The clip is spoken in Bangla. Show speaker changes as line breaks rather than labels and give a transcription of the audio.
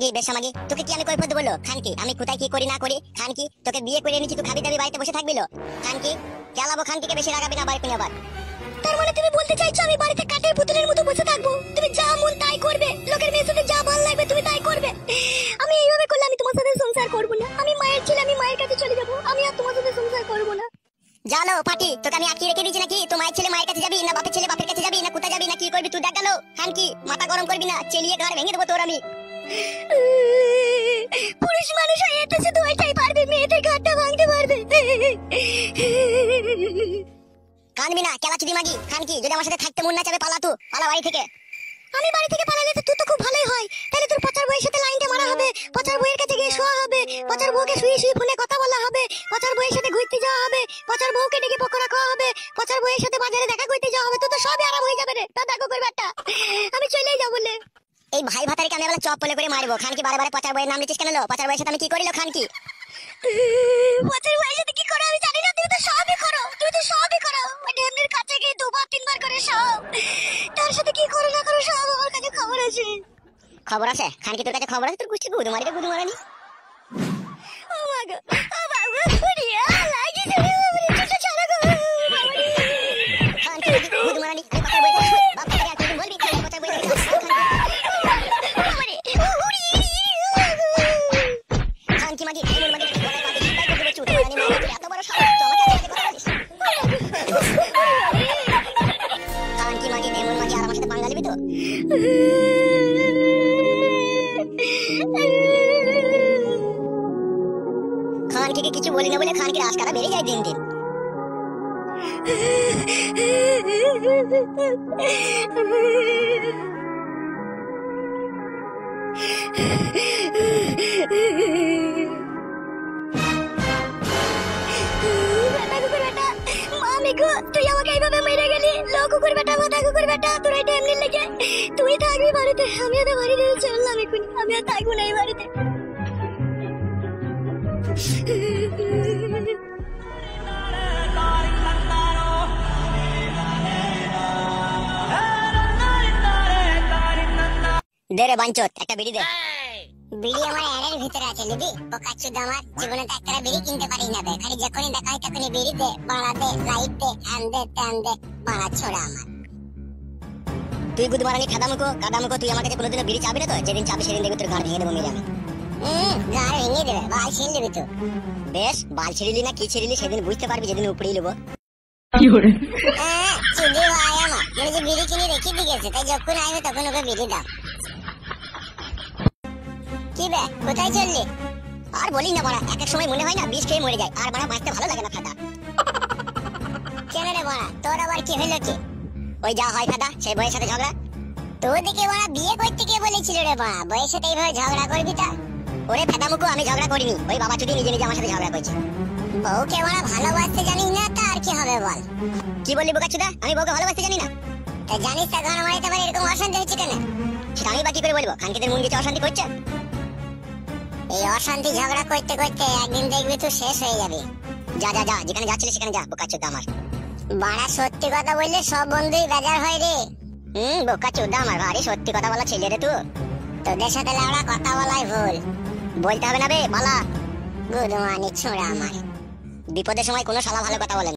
মাগি বেশা মাগি, তোকে কি আমি কৈফিয়ত দেবো? খানকি আমি কোথায় কি করি না করি? খানকি তোকে বিয়ে করে এনেছি, তুই খাবি দাবি বাড়িতে বসে থাকবি? খানকি চালাবো, খানকিকে বেশি রাগাবি না বাড়ি আবার।
তার মানে তুমি বলতে চাইছো আমি বাড়িতে কাঠের পুতুলের মতো বসে থাকবো? তুমি যা মন তাই করবে, লোকের মেয়ের সাথে যা ভালো লাগবে তুমি তাই করবে? আমি এইভাবে করলে আমি তোমার সাথে সংসার করবো না। আমি মায়ের ছেলে, আমি মায়ের কাছে চলে যাবো। আমি আর তোমার সাথে সংসার করবো না।
জানো পাটি, তোকে আমি আটকে রেখে দিয়েছি নাকি? তো মায়ের ছেলে মায়ের কাছে যাবি না বাপের ছেলে বাপের কাছে যাবি না কোথায় যাবি না কি করবি তুই দেখ গেল। খানকি মাথা গরম করবি না, চেলিয়ে ঘর ভেঙে দেবো তোর আমি।
পুরুষ মানুষ হয়ে তো শুধু ওইটাই পারবে, মেয়েদের ঘাটটা ভাঙতে পারবে।
কানবি না কেলা চুদি মাগি। খানকি যদি আমার সাথে থাকতে মন না চাবে পালা, তুই পালা বাড়ি থেকে।
আমি বাড়ি থেকে পালালে তো তুই তো খুব ভালোই হয়। তাহলে তোর পচার বউয়ের সাথে লাইনটা মারা হবে, পচার বউয়ের কাছে গিয়ে শোয়া হবে, পচার বউকে শুয়ে শুয়ে ফোনে কথা বলা হবে, পচার বউয়ের সাথে ঘুরতে যাওয়া হবে, পচার বউকে ডেকে পকোড়া খাওয়া হবে, পচার বউয়ের সাথে বাজারে দেখা করতে যাওয়া হবে। তো তো সবই আরাম হয়ে যাবে রে। তা দেখো করবে একটা, আমি চলেই যাবো বলে।
এই ভাই ভাতারিকে আমি বলে চপ করে মারবো। খানকি বারে বারে পচার বইয়ের নাম নিচ্ছিস কেন? পচার বইয়ের সাথে আমি কি করিল? খানকি
পচার বউয়ের সাথে কি করো আমি জানি না। তুমি তো সবই করো, তুমি তো সবই করো। মানে এমনির কাছে গিয়ে দুবার তিনবার করে সব। তার সাথে কি করো না করো সব আমার কাছে খবর আছে।
খবর আছে? খানকি তোর কাছে খবর আছে? তোর কুষ্টি গুদু মারিবে, গুদু মারানি।
ও মা গো, ও বাবা ফুরিয়া লাগিছে রে বাবা, ছোট ছাড়া গো বাবা।
খানকি গুদু মারানি, আমি পচার বইয়ের কাছে বাপ থেকে আর তুই বলবি খানকি পচার বইয়ের কাছে খানকি মাগি এমন মাগি বলে মাগি তাই করতে চুদ মারানি মাগি এত বড় সাহস তো আমাকে আজকে কথা বলিস। খানকি মাগি এমন মাগি আর আমার সাথে পাঙ্গা নিবি তো? খানকিকে কিছু বলি না বলে খানকির আশকারা বেড়ে যায় দিন দিন।
তুই আমাকে এইভাবে মেরে গেলি। লো কুকুর বেটা, মাথা কুকুর বেটা, তোর এটা এমনি লেগে তুই থাকবি বাড়িতে। আমি আর বাড়ি থেকে চললাম এক্ষুনি। আমি আর থাকবো না এই বাড়িতে।
দে রে বাঞ্চত একটা বিড়ি দে।
বিড়ি আমার এর ভিতরে আছে, নিবি? বোকাচোদা আমার জীবনে তো একটা বিড়ি কিনতে পারি না বে। খালি যখনই দেখা হয় তখনই বিড়ি দে, বাড়া দে, লাইট দে, হ্যান দে, ট্যান দে, বাড়া ছোড়া আমার।
তুই গুদু মারানি খাদামুকো কাদামুকো, তুই আমার কাছে কোনোদিনও বিড়ি চাবি না তো? যেদিন চাবি সেদিন দেখবি তোর ঘর ভেঙে দেবো মেরে আমি।
গাড় ভেঙে দেবে, বাল ছিঁড়ে দেবে তো।
বেশ, বাল ছিঁড়িলি না কি ছিঁড়িলি সেদিন বুঝতে পারবি, যেদিন উপড়েই নেবো।
চুদি ভাই আমার মানে যে বিড়ি কিনে রেখে দিয়ে গেছে, তাই যখন আসবে তখন ওকে বিড়ি দাও। কি বে, কোথায় চললি?
আর বলি না বড়া, এক এক সময় মনে হয় না বিষ খেয়ে মরে যায়, আর বড়া বাঁচতে ভালো লাগে না ফাদা।
কেন রে বড়া, তোর আবার কি হলো কি?
ওই যা হয় ফাদা, সেই বইয়ের সাথে ঝগড়া।
তোর দিকে বড়া বিয়ে করতে কে বলেছিল রে বড়া? বইয়ের সাথে এইভাবে ঝগড়া করবি তা?
ওরে ফাদামুকো আমি ঝগড়া করিনি, ওই বাবা চুদি নিজে নিজে আমার সাথে ঝগড়া করেছে।
বউকে বড়া ভালোবাসতে জানিস না তা আর কি হবে বল?
কি বললি বোকাচোদা? আমি বউকে ভালোবাসতে জানি না?
তা জানিস তা ঘর মারিতে পারে এরকম অশান্তি হচ্ছে কেন?
সেটা আমি বা কি করে বলবো? খানকিদের মন গেছে অশান্তি করছে।
এই অশান্তি ঝগড়া করতে করতে একদিন দেখবি তুই শেষ হয়ে যাবি।
যা যা যা, যেখানে যাচ্ছিলি সেখানে যা বোকাচোদা আমার।
বাড়া সত্যি কথা বললে সব বন্ধুই বেজার হয় রে।
বোকাচোদা আমার, ভারী সত্যি কথা বলা ছেলে রে তুই।
তোদের সাথে লাউড়া কথা বলাই ভুল।
বলতে হবে না বে পালা।
গুদমানি ছোড়া আমার।
বিপদের সময় কোনো শালা ভালো কথা বলে না।